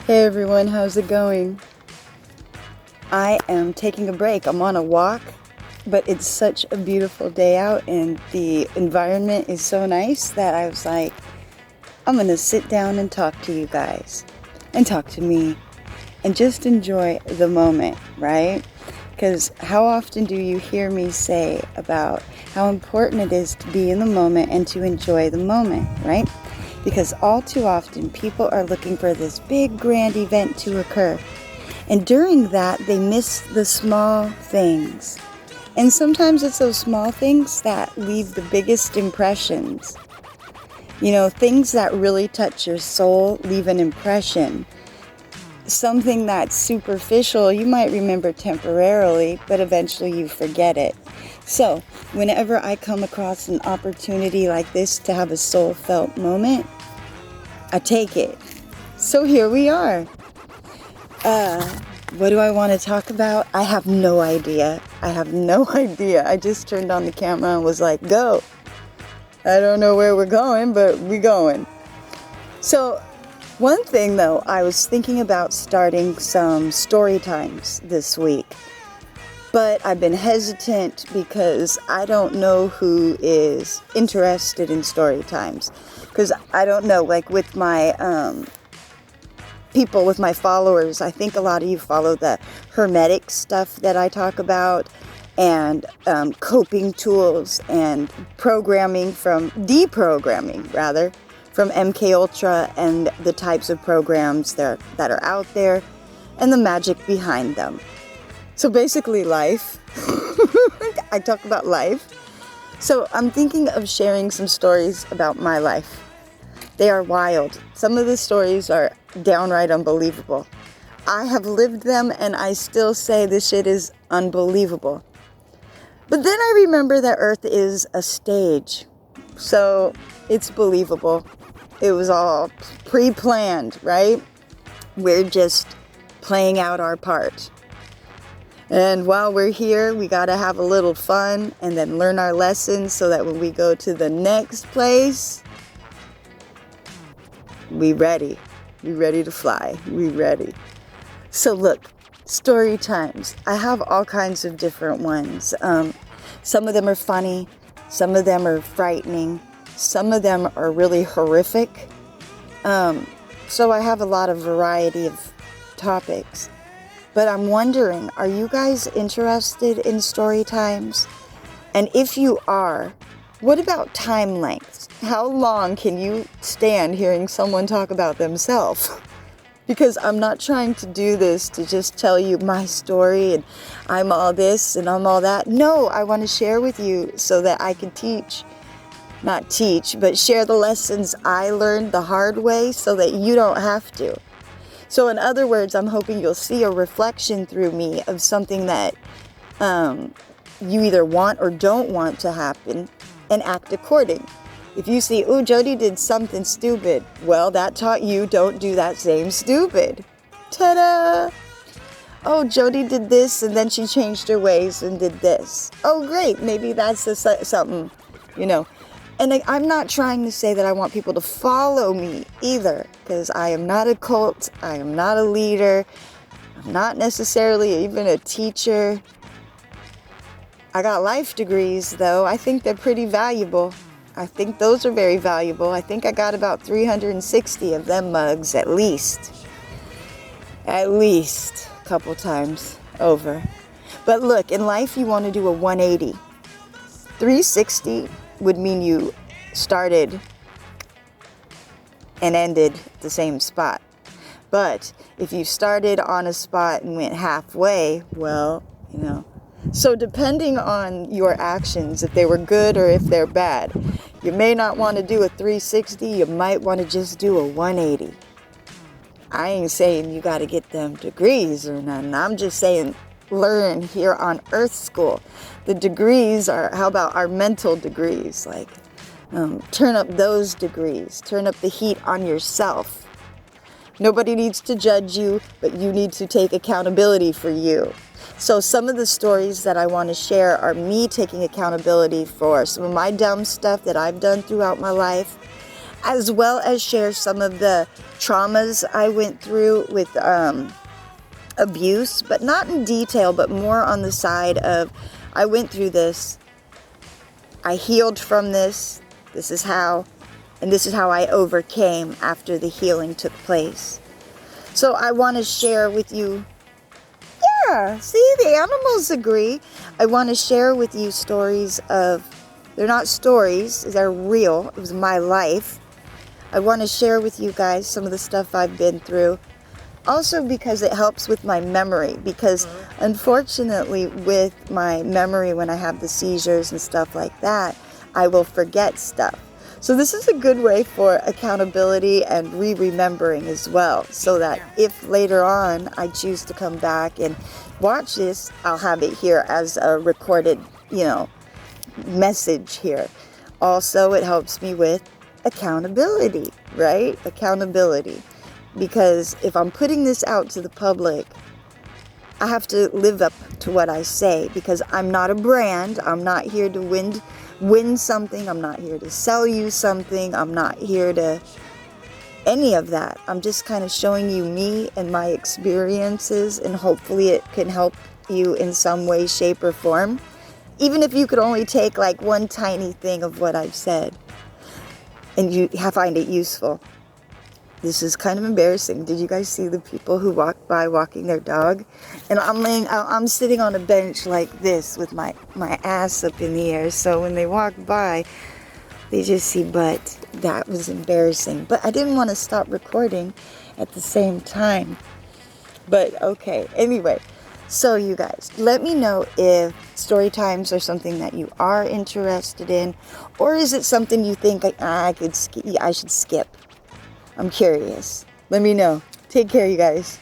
Hey everyone, how's it going? I am taking a break. I'm on a walk, but it's such a beautiful day out and the environment is so nice that I was like, I'm gonna sit down and talk to you guys and talk to me and just enjoy the moment, right? Because how often do you hear me say about how important it is to be in the moment and to enjoy the moment, right? Because all too often people are looking for this big grand event to occur. And during that, they miss the small things. And sometimes it's those small things that leave the biggest impressions. You know, things that really touch your soul leave an impression. Something that's superficial, you might remember temporarily, but eventually you forget it. So, whenever I come across an opportunity like this to have a soul-felt moment, I take it. So here we are. What do I want to talk about? I have no idea. I just turned on the camera and was like, go. I don't know where we're going, but we're going. So, one thing though, I was thinking about starting some story times this week. But I've been hesitant because I don't know who is interested in story times. Because I don't know, like with my people, with my followers, I think a lot of you follow the hermetic stuff that I talk about, and coping tools and deprogramming rather, from MK Ultra and the types of programs that are out there and the magic behind them. So basically life. I talk about life. So I'm thinking of sharing some stories about my life. They are wild. Some of the stories are downright unbelievable. I have lived them and I still say this shit is unbelievable. But then I remember that Earth is a stage. So it's believable. It was all pre-planned, right? We're just playing out our part. And while we're here, we gotta have a little fun and then learn our lessons so that when we go to the next place, we ready. We ready to fly. We ready. So look, story times. I have all kinds of different ones. Some of them are funny. Some of them are frightening. Some of them are really horrific. So I have a lot of variety of topics. But I'm wondering, are you guys interested in story times? And if you are, what about time lengths? How long can you stand hearing someone talk about themselves? Because I'm not trying to do this to just tell you my story and I'm all this and I'm all that. No, I want to share with you so that I can not teach, but share the lessons I learned the hard way so that you don't have to. So in other words, I'm hoping you'll see a reflection through me of something that you either want or don't want to happen and act according. If you see, oh, Jody did something stupid, well, that taught you don't do that same stupid. Ta-da! Oh, Jody did this and then she changed her ways and did this. Oh, great, maybe that's something, you know. And I'm not trying to say that I want people to follow me either, because I am not a cult, I am not a leader, I'm not necessarily even a teacher. I got life degrees, though. I think they're pretty valuable. I think those are very valuable. I think I got about 360 of them mugs, at least. At least a couple times over. But look, in life you want to do a 180. 360 would mean you started and ended the same spot. But if you started on a spot and went halfway, well, you know. So depending on your actions, if they were good or if they're bad, you may not want to do a 360, you might want to just do a 180. I ain't saying you got to get them degrees or nothing. I'm just saying learn here on Earth School. The degrees are, how about our mental degrees? Like, turn up those degrees. Turn up the heat on yourself. Nobody needs to judge you, but you need to take accountability for you. So some of the stories that I want to share are me taking accountability for some of my dumb stuff that I've done throughout my life. as well as share some of the traumas I went through with abuse, but not in detail, but more on the side of, I went through this, I healed from this, this is how, and this is how I overcame after the healing took place. So I want to share with you, yeah, see, the animals agree. I want to share with you stories of, they're not stories, they're real, it was my life. I want to share with you guys some of the stuff I've been through. Also because it helps with my memory, because unfortunately with my memory when I have the seizures and stuff like that, I will forget stuff. So this is a good way for accountability and remembering as well, so that if later on I choose to come back and watch this, I'll have it here as a recorded, message here. Also, it helps me with accountability, right? Accountability. Because if I'm putting this out to the public, I have to live up to what I say, because I'm not a brand. I'm not here to win something. I'm not here to sell you something. I'm not here to any of that. I'm just kind of showing you me and my experiences, and hopefully it can help you in some way, shape, or form. Even if you could only take like one tiny thing of what I've said and you find it useful. This is kind of embarrassing. Did you guys see the people who walk by walking their dog? And I'm sitting on a bench like this with my ass up in the air. So when they walk by, they just see butt. That was embarrassing. But I didn't want to stop recording at the same time. But okay, anyway. So you guys, let me know if story times are something that you are interested in, or is it something you think I should skip? I'm curious. Let me know. Take care, you guys.